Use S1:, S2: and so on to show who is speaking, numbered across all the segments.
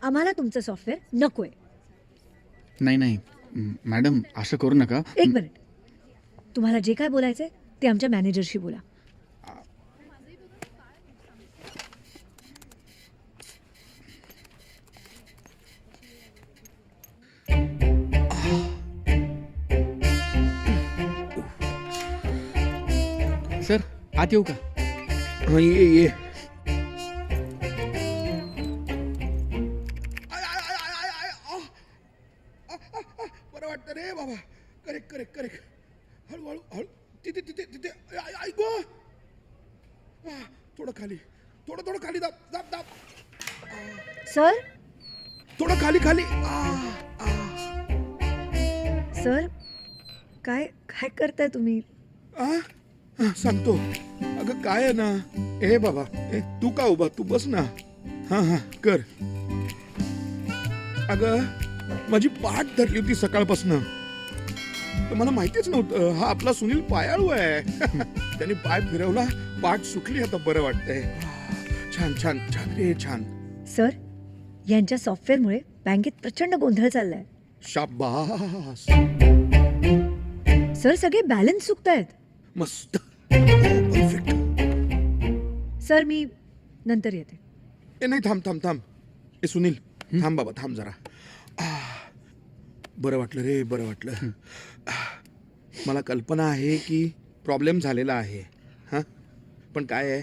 S1: आम्हाला तुमचं सॉफ्टवेअर नकोय.
S2: नाही नाही मॅडम, असं करू नका.
S1: एक मिनिट, तुम्हाला जे काय बोलायचंय ते आमच्या मॅनेजरशी बोला.
S2: सर, आत येऊ का?
S3: हा, ये. बरं वाटतं रे बाबा. करेक्ट. हळू हळू. तिथे तिथे तिथे. ऐक गो. थोडं खाली. थोडं खाली दाब.
S1: सर,
S3: थोडं खाली.
S1: सर, काय काय करताय तुम्ही?
S3: सांगतो. अगं काय आहे ना, ए बाबा, तू का उभा, तू बस ना. हा कर. अगं माझी पाठ धरली होती सकाळपासून. मला माहितीच नव्हतं हा आपला सुनील पायाळू आहे. त्यांनी पाय फिरवला, पाठ सुटली, आता बरं वाटतंय. छान रे छान.
S1: सर, यांच्या सॉफ्टवेअरमुळे बँकेत प्रचंड गोंधळ चाललाय.
S3: शाबास.
S1: सर, सगळे बॅलन्स चुकतायत.
S3: मस्त. परफेक्ट.
S1: सर, मी नंतर येते.
S3: नाही, थांब. सुनील, थांब बाबा, थांब जरा. बरं वाटलं रे, बरं वाटलं. मला कल्पना आहे की प्रॉब्लेम झालेला आहे. हां, पण काय आहे,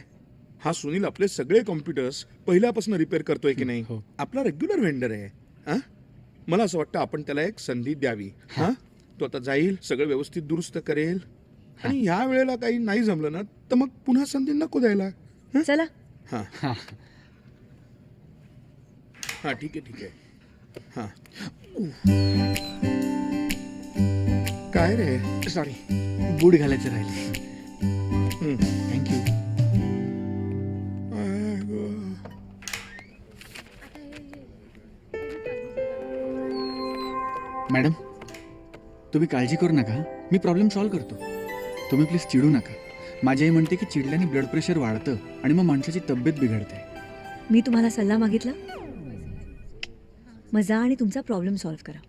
S3: हा सुनील आपले सगळे कॉम्प्युटर्स पहिल्यापासून रिपेअर करतोय की नाही. आपला रेग्युलर व्हेंडर आहे. हां, मला असं वाटतं आपण त्याला एक संधी द्यावी. हां, तो आता जाईल, सगळं व्यवस्थित दुरुस्त करेल, आणि ह्या वेळेला काही नाही जमलं ना तर मग पुन्हा संधी नको द्यायला.
S1: चला.
S3: हां, ठीक आहे. हां. काय रे?
S2: सॉरी, बूट घालायचं राहिले. थँक्यू. मॅडम, तुम्ही काळजी करू नका, मी प्रॉब्लेम सॉल्व्ह करतो. तुम्ही प्लीज चिडू नका. माझी आई म्हणते की चिडल्याने ब्लड प्रेशर वाढतं आणि मग माणसाची तब्येत बिघडते.
S1: मी तुम्हाला सल्ला मागितला, मग जा आणि तुमचा प्रॉब्लेम सॉल्व्ह करा.